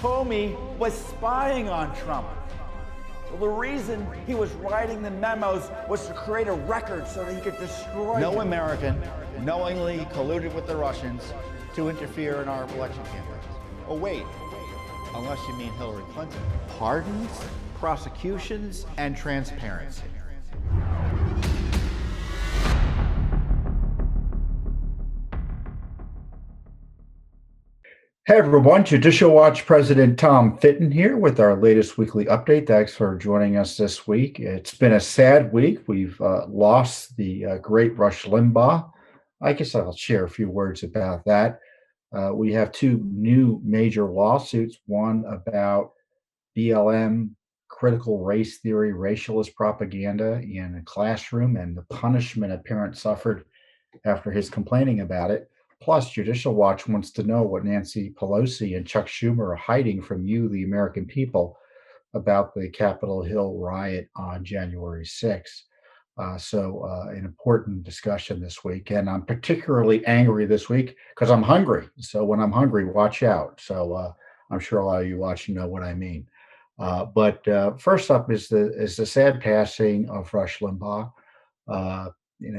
Comey was spying on Trump. Well, the reason he was writing the memos was to create a record so that he could destroy No him. American knowingly colluded with the Russians to interfere in our election campaigns. Oh, wait, unless you mean Hillary Clinton. Pardons, prosecutions, and transparency. Hey everyone, Judicial Watch President Tom Fitton here with our latest weekly update. Thanks for joining us this week. It's been a sad week. We've lost the great Rush Limbaugh. I guess I'll share a few words about that. We have two new major lawsuits, one about BLM, critical race theory, racialist propaganda in a classroom, and the punishment a parent suffered after his complaining about it. Plus, Judicial Watch wants to know what Nancy Pelosi and Chuck Schumer are hiding from you, the American people, about the Capitol Hill riot on January 6th. An important discussion this week. And I'm particularly angry this week because I'm hungry. So when I'm hungry, watch out. I'm sure a lot of you watching know what I mean. First up is the sad passing of Rush Limbaugh.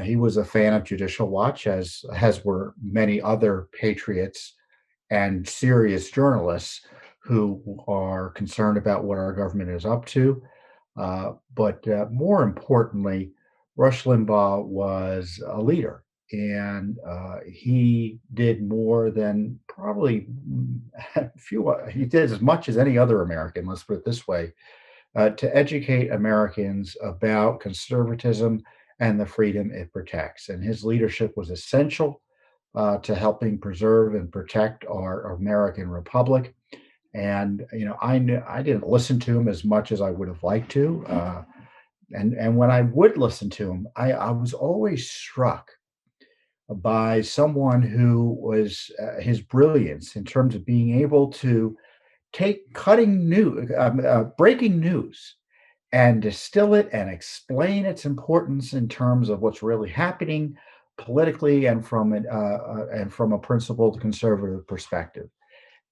He was a fan of Judicial Watch, as were many other patriots and serious journalists who are concerned about what our government is up to. More importantly, Rush Limbaugh was a leader, and he did more than probably he did as much as any other American, let's put it this way, to educate Americans about conservatism and the freedom it protects. And his leadership was essential to helping preserve and protect our American republic. And I didn't listen to him as much as I would have liked to. And when I would listen to him, I was always struck by someone who was his brilliance in terms of being able to take breaking news and distill it and explain its importance in terms of what's really happening politically and from a principled conservative perspective.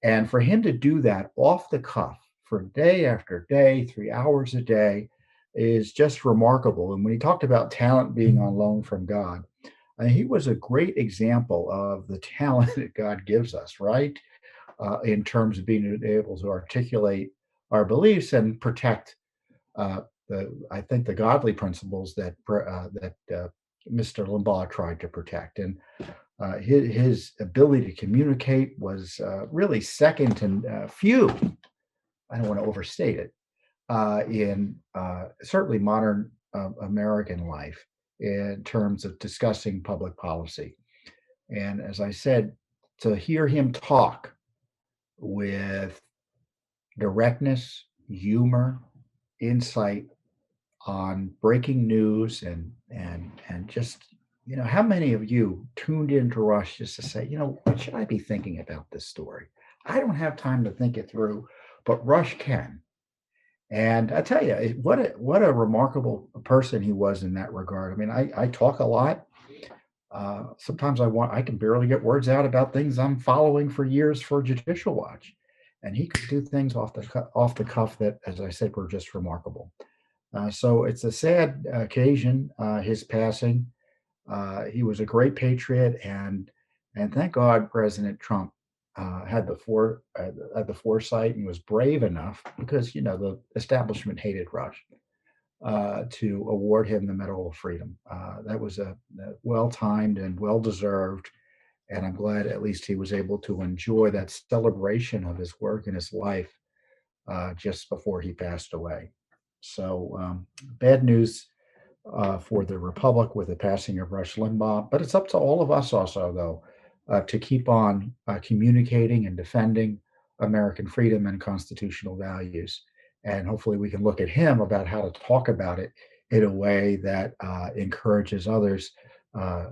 And for him to do that off the cuff for day after day, 3 hours a day, is just remarkable. And when he talked about talent being on loan from God, he was a great example of the talent that God gives us, right? In terms of being able to articulate our beliefs and protect the godly principles that Mr. Limbaugh tried to protect. And his ability to communicate was really second to few. I don't want to overstate it in certainly modern American life in terms of discussing public policy. And as I said, to hear him talk with directness, humor, insight on breaking news and just how many of you tuned into Rush just to say, what should I be thinking about this story? I don't have time to think it through, but Rush can. And I tell you, what a remarkable person he was in that regard. I mean, I talk a lot. Sometimes I can barely get words out about things I'm following for years for Judicial Watch, and he could do things off the cuff that, as I said, were just remarkable. So it's a sad occasion, his passing. He was a great patriot, and thank God President Trump had the foresight and was brave enough, because the establishment hated Rush, to award him the Medal of Freedom. That was a well-timed and well-deserved, and I'm glad at least he was able to enjoy that celebration of his work and his life just before he passed away. So bad news for the Republic with the passing of Rush Limbaugh, but it's up to all of us also, though, to keep on communicating and defending American freedom and constitutional values. And hopefully we can look at him about how to talk about it in a way that encourages others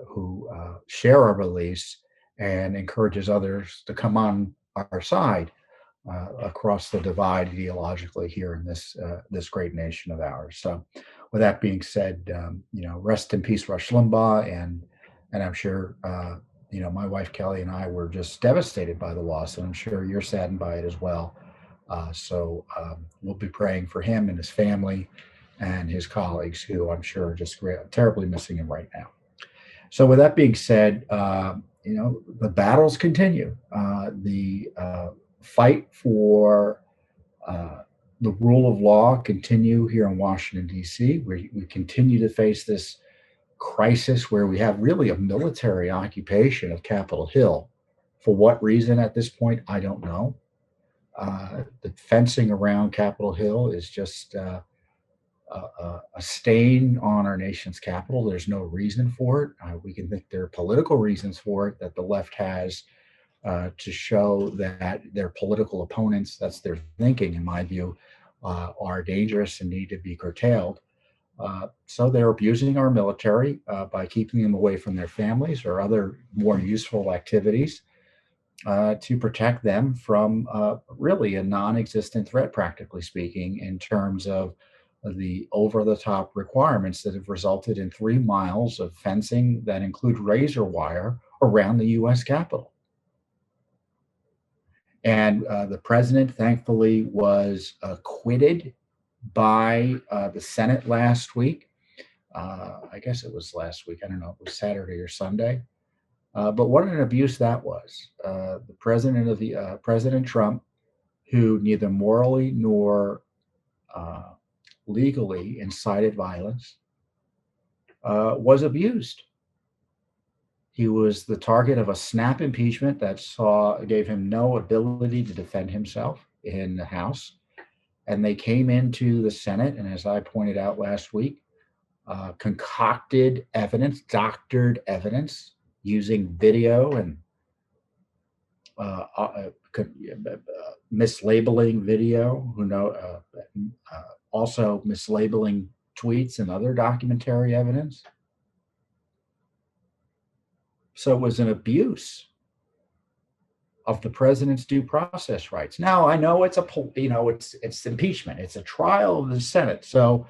who share our beliefs and encourages others to come on our side across the divide ideologically here in this great nation of ours. So with that being said, rest in peace, Rush Limbaugh. And I'm sure, my wife Kelly and I were just devastated by the loss, and I'm sure you're saddened by it as well. We'll be praying for him and his family and his colleagues, who I'm sure are just terribly missing him right now. So with that being said, the battles continue. The fight for the rule of law continue here in Washington, D.C. We continue to face this crisis where we have really a military occupation of Capitol Hill. For what reason at this point, I don't know. The fencing around Capitol Hill is just a stain on our nation's capital. There's no reason for it. We can think there are political reasons for it that the left has to show that their political opponents, that's their thinking, in my view, are dangerous and need to be curtailed. So they're abusing our military by keeping them away from their families or other more useful activities to protect them from really a non-existent threat, practically speaking, in terms of the over-the-top requirements that have resulted in 3 miles of fencing that include razor wire around the U.S. Capitol. And the president, thankfully, was acquitted by the Senate last week. I guess it was last week. I don't know. It was Saturday or Sunday. But what an abuse that was. The President Trump, who neither morally nor legally incited violence, was abused. He was the target of a snap impeachment that gave him no ability to defend himself in the House. And they came into the Senate, and as I pointed out last week, concocted evidence, doctored evidence, using video and mislabeling video, also mislabeling tweets and other documentary evidence. So it was an abuse of the president's due process rights. Now I know it's it's impeachment. It's a trial of the Senate, so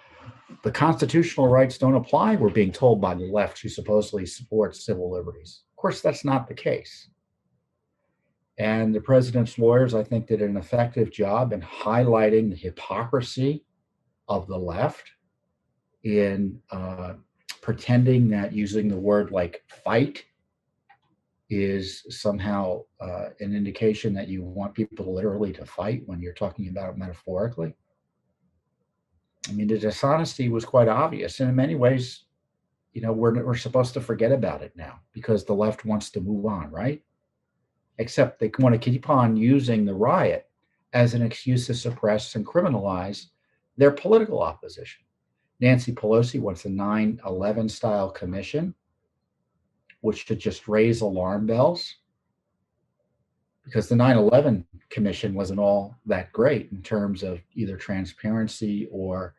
the constitutional rights don't apply. We're being told by the left, who supposedly supports civil liberties. Of course, that's not the case. And the president's lawyers, I think, did an effective job in highlighting the hypocrisy of the left in pretending that using the word like fight is somehow an indication that you want people literally to fight when you're talking about it metaphorically. I mean, the dishonesty was quite obvious. And in many ways, we're supposed to forget about it now because the left wants to move on, right? Except they want to keep on using the riot as an excuse to suppress and criminalize their political opposition. Nancy Pelosi wants a 9/11 style commission, which should just raise alarm bells, because the 9/11 commission wasn't all that great in terms of either transparency or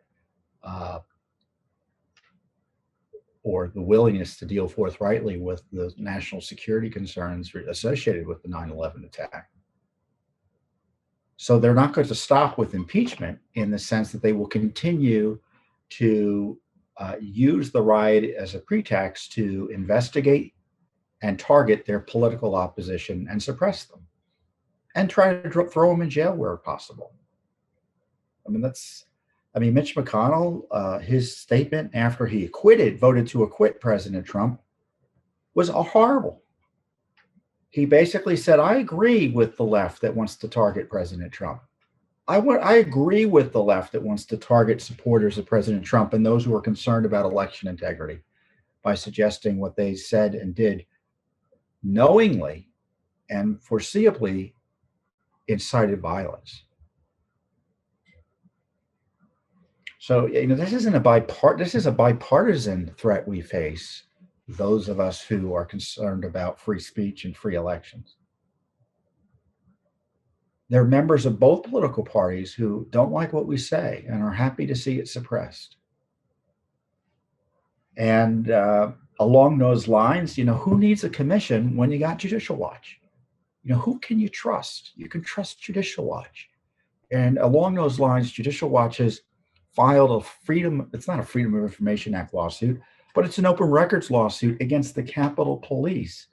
the willingness to deal forthrightly with the national security concerns associated with the 9/11 attack. So they're not going to stop with impeachment in the sense that they will continue to use the riot as a pretext to investigate and target their political opposition and suppress them and try to throw them in jail where possible. Mitch McConnell, his statement after he voted to acquit President Trump was horrible. He basically said, I agree with the left that wants to target President Trump. I agree with the left that wants to target supporters of President Trump and those who are concerned about election integrity by suggesting what they said and did knowingly and foreseeably incited violence. So, this is a bipartisan threat we face, those of us who are concerned about free speech and free elections. There are members of both political parties who don't like what we say and are happy to see it suppressed. And along those lines, who needs a commission when you got Judicial Watch? Who can you trust? You can trust Judicial Watch. And along those lines, Judicial Watch has filed it's not a Freedom of Information Act lawsuit, but it's an open records lawsuit against the Capitol Police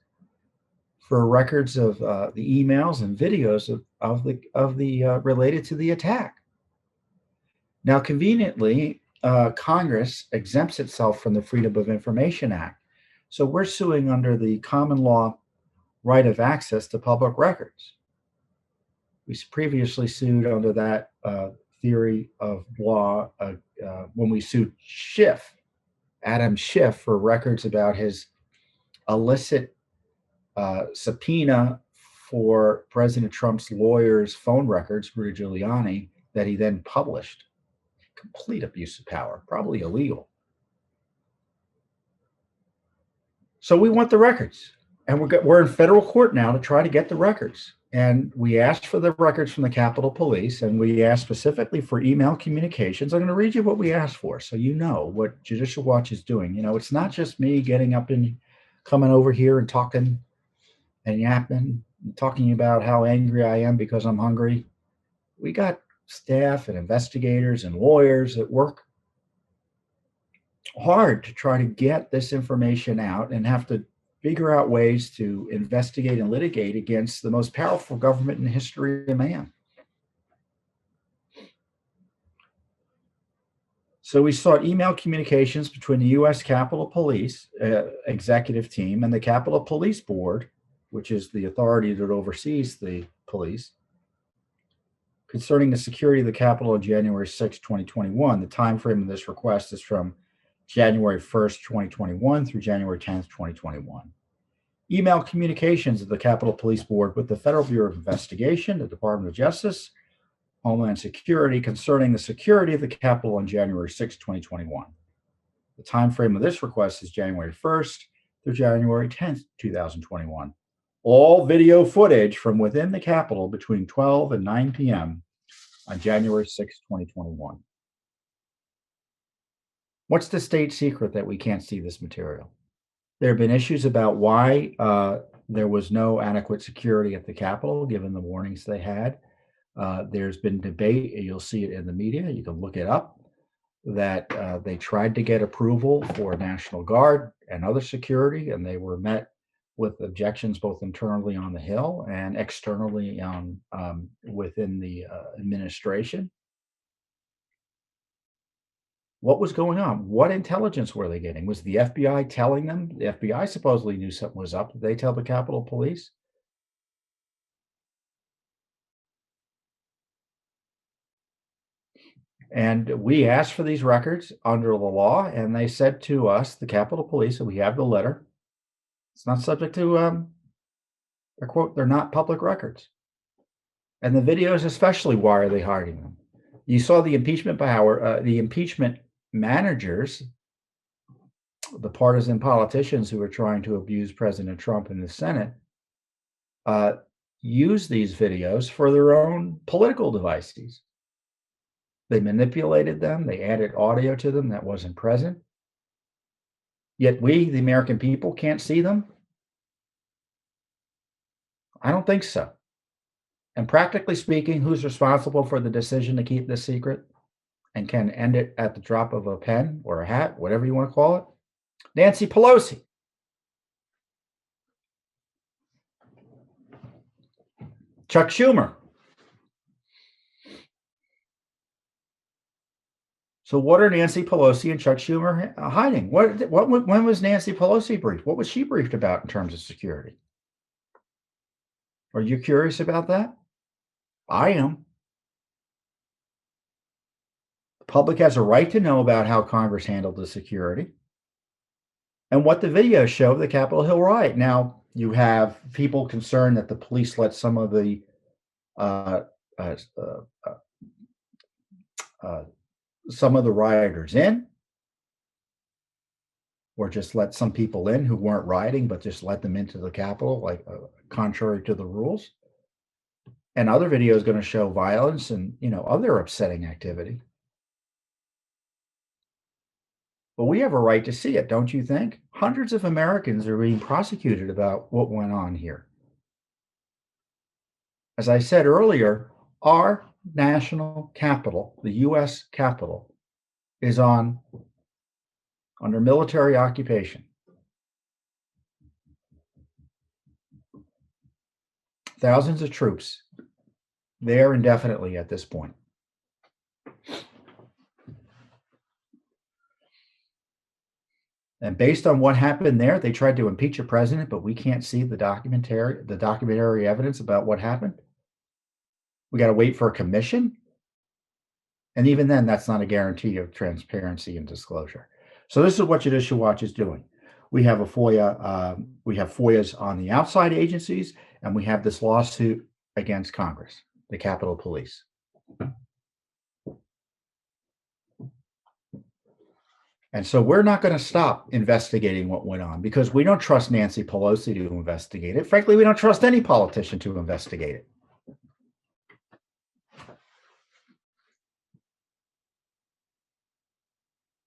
for records of the emails and videos of the related to the attack. Now, conveniently, Congress exempts itself from the Freedom of Information Act, so we're suing under the common law right of access to public records. We previously sued under that theory of law when we sued Adam Schiff, for records about his illicit subpoena for President Trump's lawyer's phone records, Rudy Giuliani, that he then published. Complete abuse of power, probably illegal. So we want the records, and we're in federal court now to try to get the records. And we asked for the records from the Capitol Police, and we asked specifically for email communications. I'm going to read you what we asked for, so you know what Judicial Watch is doing. You know, it's not just me getting up and coming over here and talking and yapping, and talking about how angry I am because I'm hungry. We got staff and investigators and lawyers that work hard to try to get this information out and have to figure out ways to investigate and litigate against the most powerful government in the history of man. So we sought email communications between the U.S. Capitol Police executive team and the Capitol Police Board, which is the authority that oversees the police, concerning the security of the Capitol on January 6, 2021. The time frame of this request is from January 1st, 2021 through January 10th, 2021. Email communications of the Capitol Police Board with the Federal Bureau of Investigation, the Department of Justice, Homeland Security, concerning the security of the Capitol on January 6, 2021. The time frame of this request is January 1st through January 10th, 2021. All video footage from within the Capitol between 12 and 9 p.m. on January 6, 2021. What's the state secret that we can't see this material? There have been issues about why there was no adequate security at the Capitol, given the warnings they had. There's been debate, and you'll see it in the media, you can look it up, that they tried to get approval for National Guard and other security, and they were met with objections both internally on the Hill and externally within the administration. What was going on? What intelligence were they getting? Was the FBI telling them? The FBI supposedly knew something was up. Did they tell the Capitol Police? And we asked for these records under the law, and they said to us, the Capitol Police, and we have the letter, it's not subject to, quote, they're not public records. And the videos especially, why are they hiding them? You saw the impeachment power, the impeachment managers, the partisan politicians who are trying to abuse President Trump in the Senate, use these videos for their own political devices. They manipulated them. They added audio to them that wasn't present. Yet we, the American people, can't see them? I don't think so. And practically speaking, who's responsible for the decision to keep this secret and can end it at the drop of a pen or a hat, whatever you want to call it? Nancy Pelosi. Chuck Schumer. So what are Nancy Pelosi and Chuck Schumer hiding? When was Nancy Pelosi briefed? What was she briefed about in terms of security? Are you curious about that? I am. The public has a right to know about how Congress handled the security and what the videos show of the Capitol Hill riot. Now, you have people concerned that the police let some of the rioters in, or just let some people in who weren't rioting, but just let them into the Capitol, like contrary to the rules. And other video is going to show violence and, other upsetting activity. But we have a right to see it, don't you think? Hundreds of Americans are being prosecuted about what went on here. As I said earlier, our national capital, the U.S. Capitol, is under military occupation. thousands of troops there indefinitely at this point. And based on what happened there, they tried to impeach a president, but we can't see the documentary evidence about what happened. We got to wait for a commission. And even then, that's not a guarantee of transparency and disclosure. So this is what Judicial Watch is doing. We have a FOIA, we have FOIAs on the outside agencies, and we have this lawsuit against Congress, the Capitol Police. And so we're not going to stop investigating what went on because we don't trust Nancy Pelosi to investigate it. Frankly, we don't trust any politician to investigate it.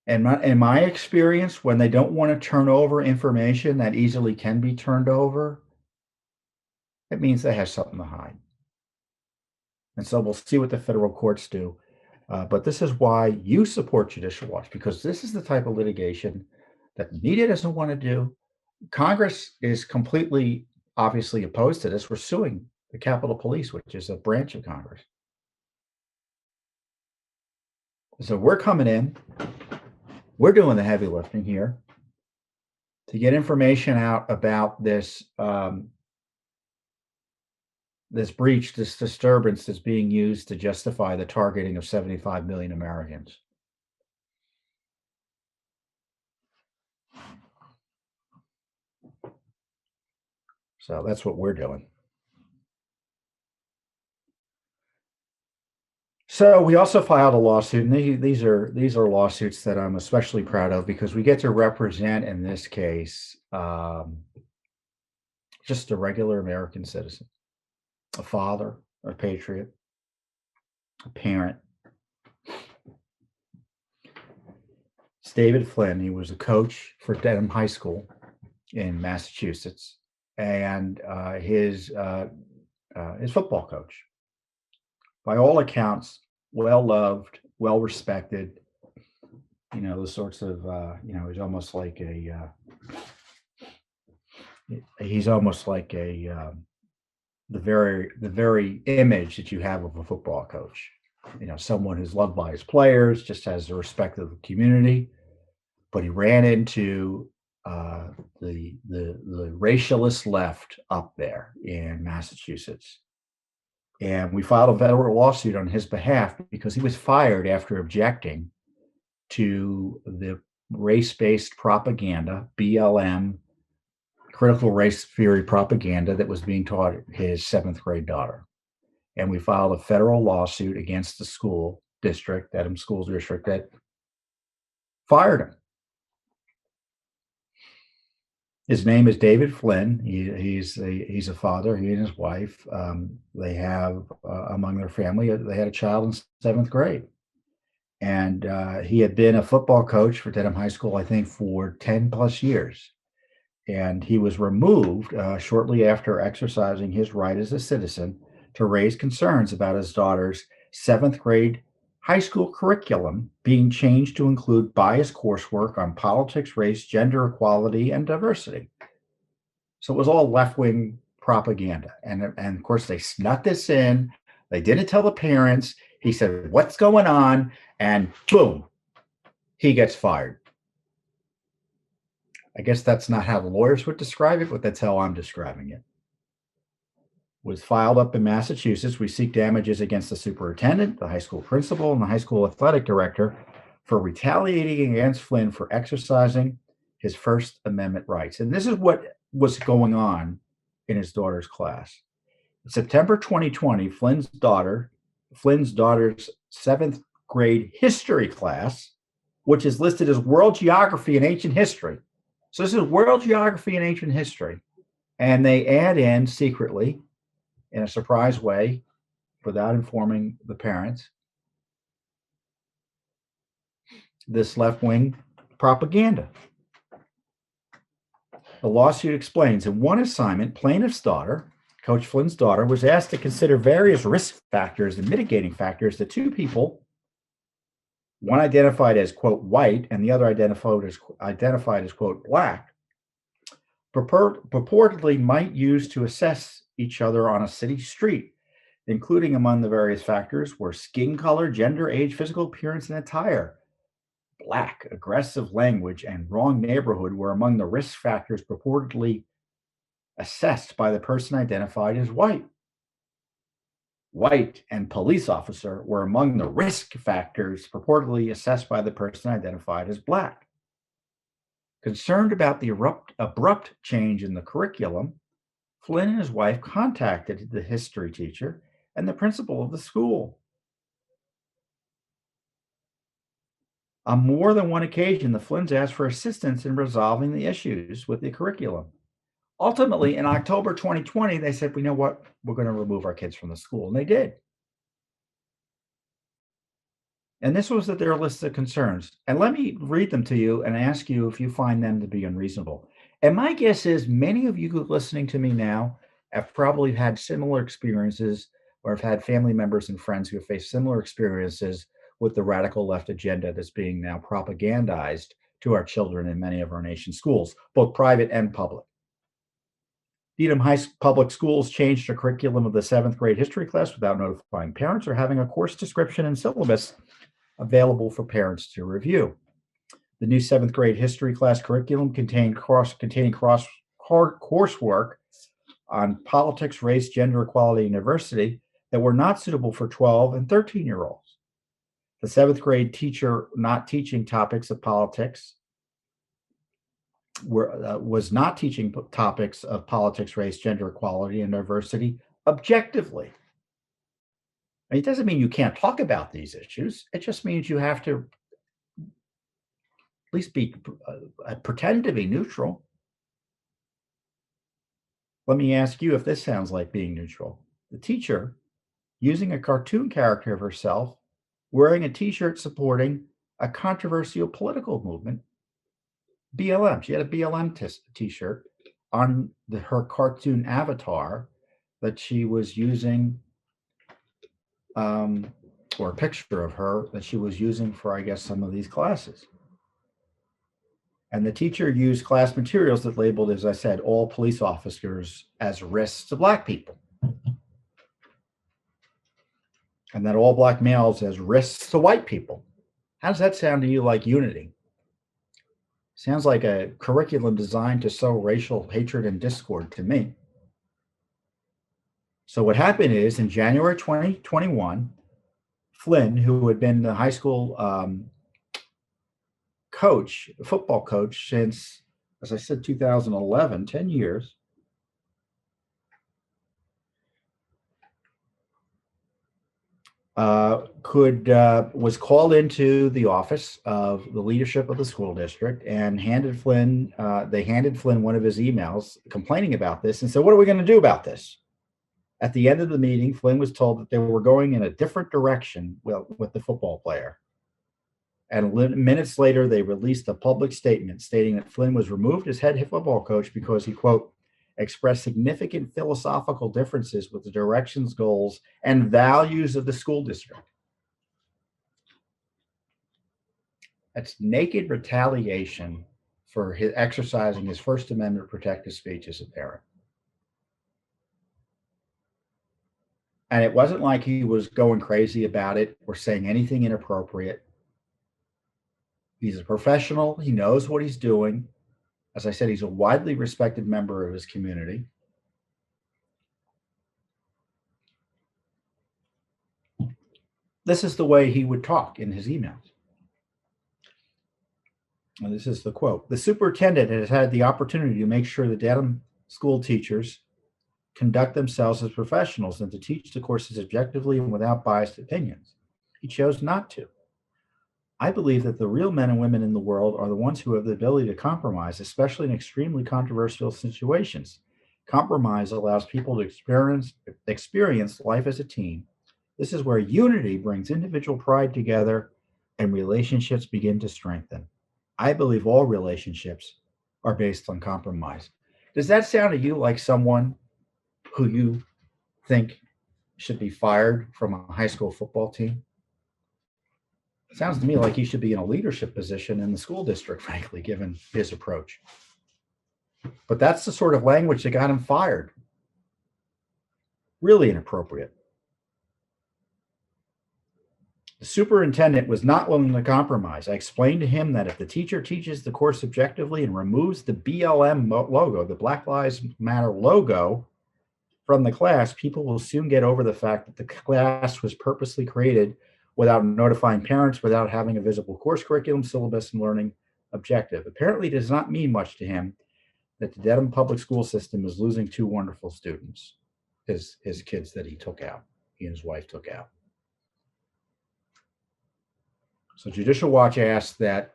And in my experience, when they don't want to turn over information that easily can be turned over, it means they have something to hide. And so we'll see what the federal courts do. But this is why you support Judicial Watch, because this is the type of litigation that the media doesn't want to do. Congress is completely, obviously opposed to this. We're suing the Capitol Police, which is a branch of Congress. So we're coming in. We're doing the heavy lifting here to get information out about this this breach, this disturbance that's being used to justify the targeting of 75 million Americans. So that's what we're doing. So we also filed a lawsuit, and these are lawsuits that I'm especially proud of because we get to represent, in this case, just a regular American citizen, a father, a patriot, a parent. It's David Flynn. He was a coach for Dedham High School in Massachusetts, and his football coach. By all accounts, well loved, well respected. You know, the sorts of he's almost like the very image that you have of a football coach. You know, someone who's loved by his players, just has the respect of the community. But he ran into the racialist left up there in Massachusetts. And we filed a federal lawsuit on his behalf because he was fired after objecting to the race-based propaganda, BLM, critical race theory propaganda that was being taught his 7th grade daughter. And we filed a federal lawsuit against the school district, Dedham School District, that fired him. His name is David Flynn. He's a father. He and his wife. They have among their family. They had a child in 7th grade, and he had been a football coach for Dedham High School, I think, for 10 plus years. And he was removed shortly after exercising his right as a citizen to raise concerns about his daughter's 7th grade high school curriculum being changed to include biased coursework on politics, race, gender equality, and diversity. So it was all left-wing propaganda. And of course, they snuck this in. They didn't tell the parents. He said, "What's going on?" And boom, he gets fired. I guess that's not how the lawyers would describe it, but that's how I'm describing it. Was filed up in Massachusetts. We seek damages against the superintendent, the high school principal, and the high school athletic director for retaliating against Flynn for exercising his First Amendment rights. And this is what was going on in his daughter's class. In September 2020, Flynn's daughter's 7th grade history class, which is listed as World Geography and Ancient History. So this is World Geography and Ancient History. And they add in secretly, in a surprise way, without informing the parents, this left-wing propaganda. The lawsuit explains, in one assignment, plaintiff's daughter, Coach Flynn's daughter, was asked to consider various risk factors and mitigating factors that two people, one identified as, quote, white, and the other identified as quote, black, purportedly might use to assess each other on a city street, including among the various factors were skin color, gender, age, physical appearance, and attire. Black, aggressive language, and wrong neighborhood were among the risk factors purportedly assessed by the person identified as white. White and police officer were among the risk factors purportedly assessed by the person identified as black. Concerned about the abrupt change in the curriculum, Flynn and his wife contacted the history teacher and the principal of the school. On more than one occasion, the Flynns asked for assistance in resolving the issues with the curriculum. Ultimately, in October 2020, they said, "You know what? We're going to remove our kids from the school." And they did. And this was their list of concerns. And let me read them to you and ask you if you find them to be unreasonable. And my guess is many of you listening to me now have probably had similar experiences or have had family members and friends who have faced similar experiences with the radical left agenda that's being now propagandized to our children in many of our nation's schools, both private and public. Needham Public Schools changed the curriculum of the 7th grade history class without notifying parents or having a course description and syllabus available for parents to review. The new 7th grade history class curriculum containing coursework on politics, race, gender equality, and diversity that were not suitable for 12 and 13-year-olds. The 7th grade teacher not teaching topics of politics was not teaching topics of politics, race, gender equality, and diversity objectively. And it doesn't mean you can't talk about these issues. It just means you have to at least pretend to be neutral. Let me ask you if this sounds like being neutral. The teacher using a cartoon character of herself wearing a t-shirt supporting a controversial political movement, BLM. She had a BLM t-shirt on her cartoon avatar that she was using, or a picture of her that she was using for, I guess, some of these classes. And the teacher used class materials that labeled, as I said, all police officers as risks to Black people. And that all Black males as risks to white people. How does that sound to you like unity? Sounds like a curriculum designed to sow racial hatred and discord to me. So what happened is in January 2021, Flynn, who had been the high school football coach since, as I said, 2011, 10 years, was called into the office of the leadership of the school district and handed Flynn one of his emails complaining about this and said, "What are we going to do about this?" At the end of the meeting, Flynn was told that they were going in a different direction with the football player. And minutes later, they released a public statement stating that Flynn was removed as head football coach because he, quote, expressed significant philosophical differences with the directions, goals, and values of the school district. That's naked retaliation for exercising his First Amendment protected speech as a parent. And it wasn't like he was going crazy about it or saying anything inappropriate. He's a professional. He knows what he's doing. As I said, he's a widely respected member of his community. This is the way he would talk in his emails. And this is the quote. "The superintendent has had the opportunity to make sure the Dedham school teachers conduct themselves as professionals and to teach the courses objectively and without biased opinions. He chose not to. I believe that the real men and women in the world are the ones who have the ability to compromise, especially in extremely controversial situations. Compromise allows people to experience life as a team. This is where unity brings individual pride together and relationships begin to strengthen. I believe all relationships are based on compromise." Does that sound to you like someone who you think should be fired from a high school football team? It sounds to me like he should be in a leadership position in the school district, frankly, given his approach. But that's the sort of language that got him fired. Really inappropriate. The superintendent was not willing to compromise. I explained to him that if the teacher teaches the course objectively and removes the BLM logo, the Black Lives Matter logo, from the class, people will soon get over the fact that the class was purposely created without notifying parents, without having a visible course curriculum, syllabus, and learning objective. Apparently, it does not mean much to him that the Dedham public school system is losing two wonderful students, his kids that he took out, he and his wife took out. So Judicial Watch asked that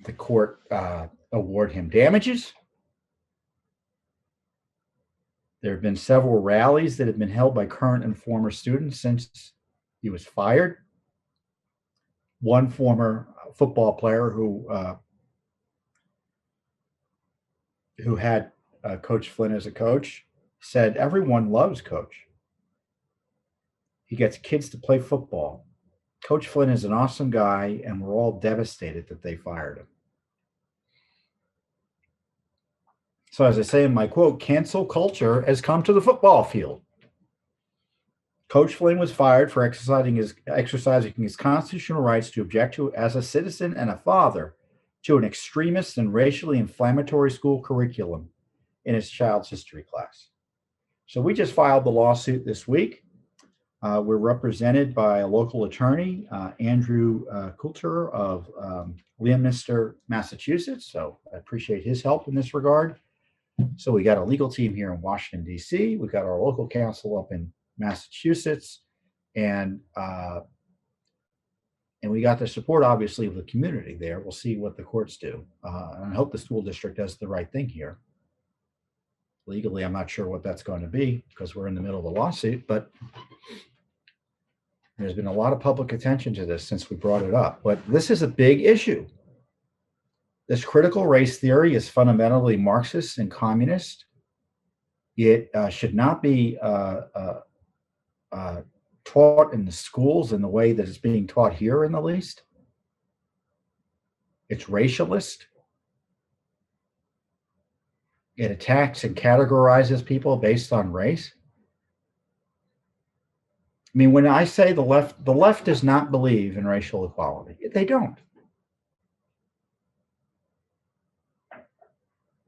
the court award him damages. There have been several rallies that have been held by current and former students since he was fired. One former football player who had Coach Flynn as a coach said, everyone loves Coach. He gets kids to play football. Coach Flynn is an awesome guy, and we're all devastated that they fired him. So as I say in my quote, cancel culture has come to the football field. Coach Flynn was fired for exercising his constitutional rights to object to, as a citizen and a father, to an extremist and racially inflammatory school curriculum in his child's history class. So we just filed the lawsuit this week. We're represented by a local attorney, Andrew Coulter of Leominster, Massachusetts. So I appreciate his help in this regard. So we got a legal team here in Washington, D.C. We've got our local counsel up in Massachusetts, and we got the support, obviously, of the community there. We'll see what the courts do. And I hope the school district does the right thing here. Legally, I'm not sure what that's going to be because we're in the middle of a lawsuit, but there's been a lot of public attention to this since we brought it up. But this is a big issue. This critical race theory is fundamentally Marxist and communist. It should not be taught in the schools in the way that it's being taught here, in the least. It's racialist. It attacks and categorizes people based on race. I mean, when I say the left does not believe in racial equality. They don't.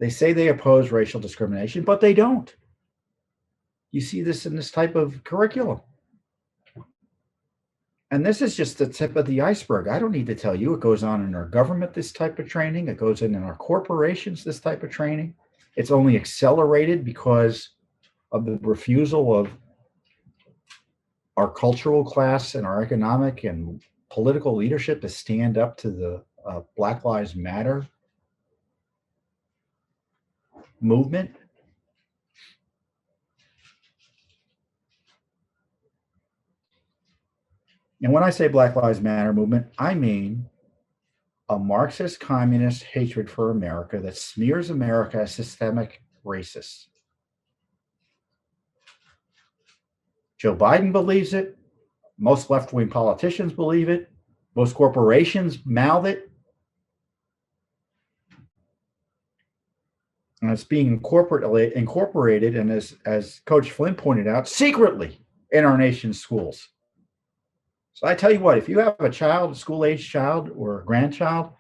They say they oppose racial discrimination, but they don't. You see this in this type of curriculum. And this is just the tip of the iceberg. I don't need to tell you. It goes on in our government, this type of training. It goes in our corporations, this type of training. It's only accelerated because of the refusal of our cultural class and our economic and political leadership to stand up to the Black Lives Matter movement. And when I say Black Lives Matter movement, I mean a Marxist communist hatred for America that smears America as systemic racist. Joe Biden believes it. Most left-wing politicians believe it. Most corporations mouth it. And it's being incorporated, and as Coach Flynn pointed out, secretly in our nation's schools. So I tell you what, if you have a child, a school-age child or a grandchild,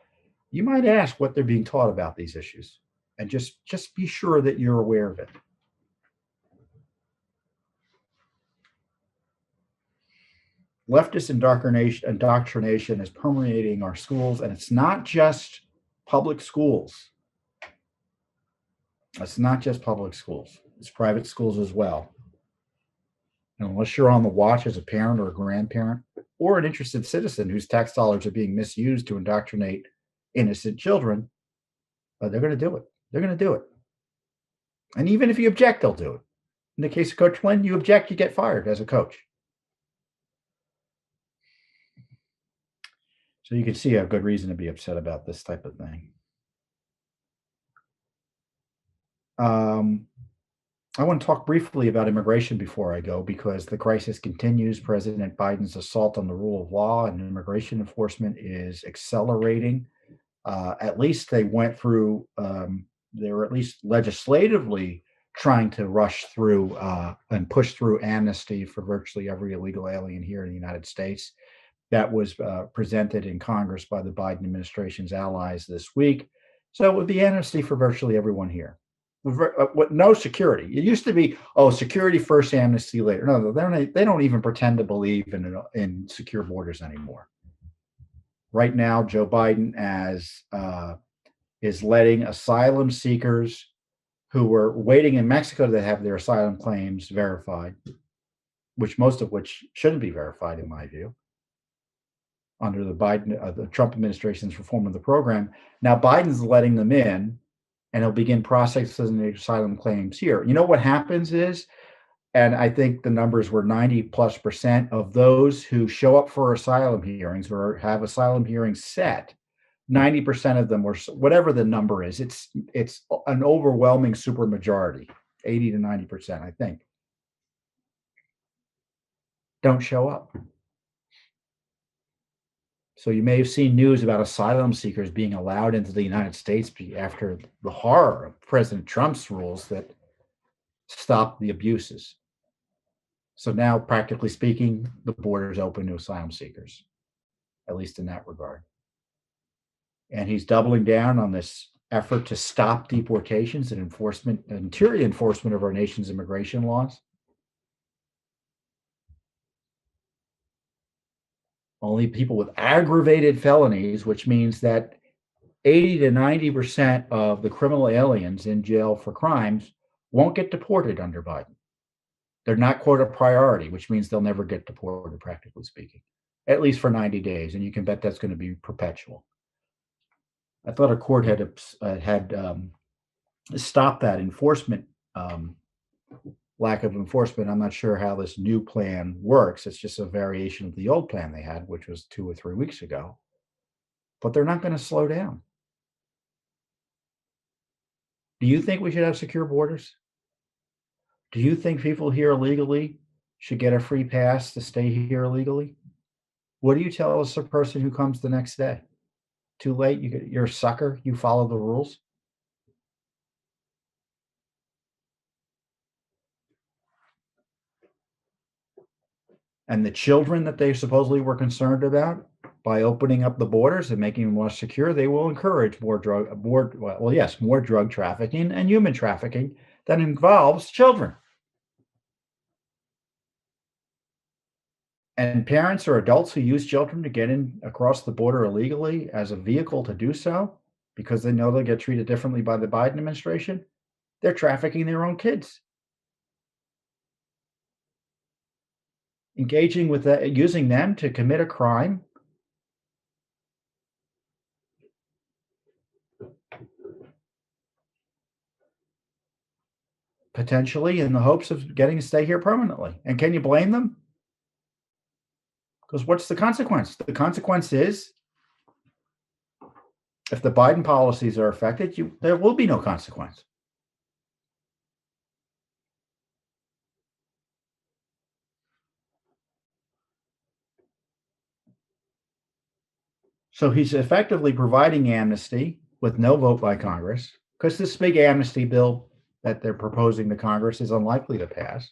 you might ask what they're being taught about these issues, and just be sure that you're aware of it. Leftist indoctrination is permeating our schools, and it's not just public schools. It's not just public schools. It's private schools as well. And unless you're on the watch as a parent or a grandparent or an interested citizen whose tax dollars are being misused to indoctrinate innocent children, they're going to do it. They're going to do it. And even if you object, they'll do it. In the case of Coach Flynn, you object, you get fired as a coach. So you can see a good reason to be upset about this type of thing. I want to talk briefly about immigration before I go, because the crisis continues. President Biden's assault on the rule of law and immigration enforcement is accelerating. At least they went through, they were at least legislatively trying to rush through and push through amnesty for virtually every illegal alien here in the United States. That was presented in Congress by the Biden administration's allies this week. So it would be amnesty for virtually everyone here. With no security. It used to be, oh, security first, amnesty later. No, they don't even pretend to believe in secure borders anymore. Right now, Joe Biden is letting asylum seekers who were waiting in Mexico to have their asylum claims verified, most of which shouldn't be verified in my view, under the Trump administration's reform of the program. Now Biden's letting them in, and he'll begin processing the asylum claims here. You know what happens is, and I think the numbers were 90+% of those who show up for asylum hearings or have asylum hearings set, 90% of them, were whatever the number is, it's an overwhelming supermajority, 80 to 90%, I think, don't show up. So you may have seen news about asylum seekers being allowed into the United States after the horror of President Trump's rules that stopped the abuses. So now, practically speaking, the border is open to asylum seekers, at least in that regard. And he's doubling down on this effort to stop deportations and interior enforcement of our nation's immigration laws. Only people with aggravated felonies, which means that 80 to 90% of the criminal aliens in jail for crimes won't get deported under Biden. They're not, quote, a priority, which means they'll never get deported, practically speaking, at least for 90 days. And you can bet that's going to be perpetual. I thought a court had stopped that enforcement, lack of enforcement. I'm not sure how this new plan works. It's just a variation of the old plan they had, which was 2 or 3 weeks ago. But they're not going to slow down. Do you think we should have secure borders? Do you think people here illegally should get a free pass to stay here illegally? What do you tell a person who comes the next day? Too late, you're a sucker, you follow the rules? And the children that they supposedly were concerned about, by opening up the borders and making them more secure, they will encourage more drug trafficking and human trafficking that involves children. And parents or adults who use children to get in across the border illegally as a vehicle to do so, because they know they'll get treated differently by the Biden administration, they're trafficking their own kids. Engaging with that, using them to commit a crime. Potentially in the hopes of getting to stay here permanently. And can you blame them? Because what's the consequence? The consequence is, if the Biden policies are affected, there will be no consequence. So he's effectively providing amnesty with no vote by Congress, because this big amnesty bill that they're proposing to Congress is unlikely to pass.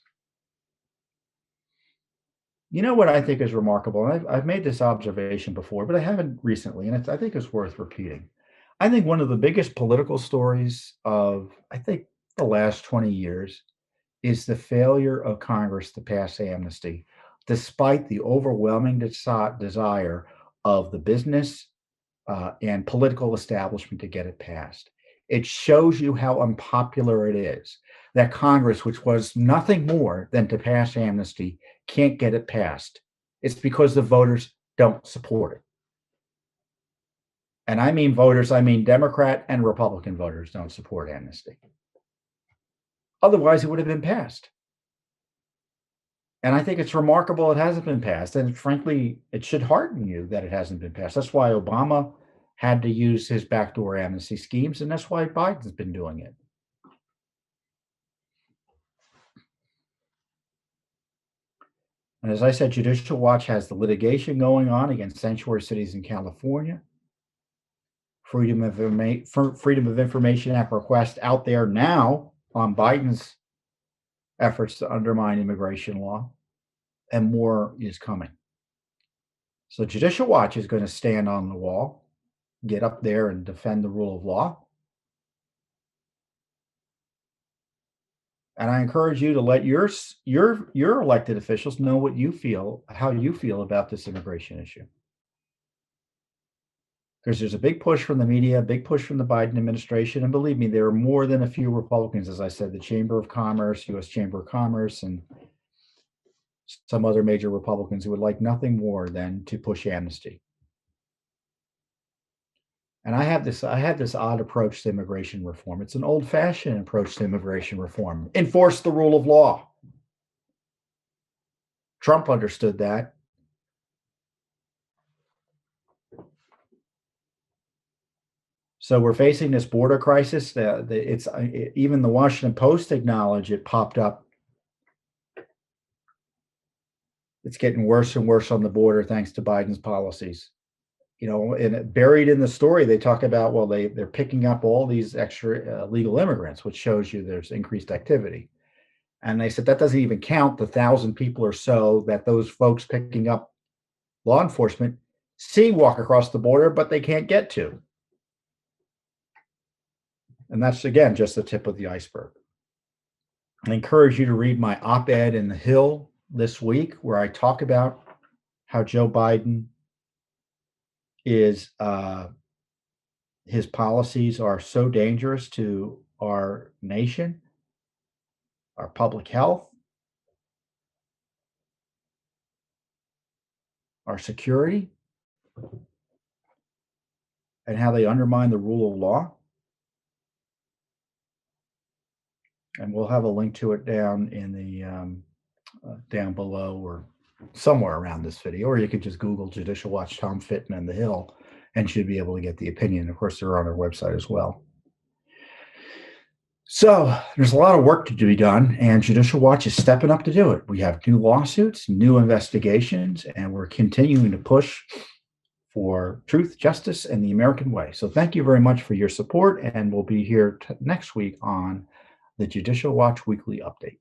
You know what I think is remarkable, and I've made this observation before, but I haven't recently, and I think it's worth repeating. I think one of the biggest political stories of, I think, the last 20 years is the failure of Congress to pass amnesty, despite the overwhelming desire of the business and political establishment to get it passed. It shows you how unpopular it is that Congress, which was nothing more than to pass amnesty, can't get it passed. It's because the voters don't support it. And I mean voters, I mean Democrat and Republican voters don't support amnesty. Otherwise, it would have been passed. And I think it's remarkable it hasn't been passed. And frankly, it should hearten you that it hasn't been passed. That's why Obama had to use his backdoor amnesty schemes, and that's why Biden's been doing it. And as I said, Judicial Watch has the litigation going on against sanctuary cities in California. Freedom of Information Act request out there now on Biden's efforts to undermine immigration law, and more is coming. So Judicial Watch is going to stand on the wall, get up there and defend the rule of law. And I encourage you to let your elected officials know what you feel, how you feel about this immigration issue. Because there's a big push from the media, a big push from the Biden administration. And believe me, there are more than a few Republicans, as I said, the Chamber of Commerce, U.S. Chamber of Commerce, and some other major Republicans who would like nothing more than to push amnesty. And I have this odd approach to immigration reform. It's an old-fashioned approach to immigration reform. Enforce the rule of law. Trump understood that. So we're facing this border crisis. It's even the Washington Post acknowledged it popped up. It's getting worse and worse on the border thanks to Biden's policies. You know, and buried in the story, they talk about, well, they're picking up all these extra legal immigrants, which shows you there's increased activity. And they said that doesn't even count the 1,000 people or so that those folks picking up law enforcement see walk across the border, but they can't get to. And that's, again, just the tip of the iceberg. I encourage you to read my op-ed in The Hill this week, where I talk about how Joe Biden is, his policies are so dangerous to our nation, our public health, our security, and how they undermine the rule of law. And we'll have a link to it down in the down below or somewhere around this video, or you could just Google Judicial Watch Tom Fitton and The Hill and should be able to get the opinion. Of course, they're on our website as well. So there's a lot of work to be done, and Judicial Watch is stepping up to do it. We have new lawsuits, new investigations, and we're continuing to push for truth, justice, and the American way. So thank you very much for your support, and we'll be here next week on the Judicial Watch Weekly Update.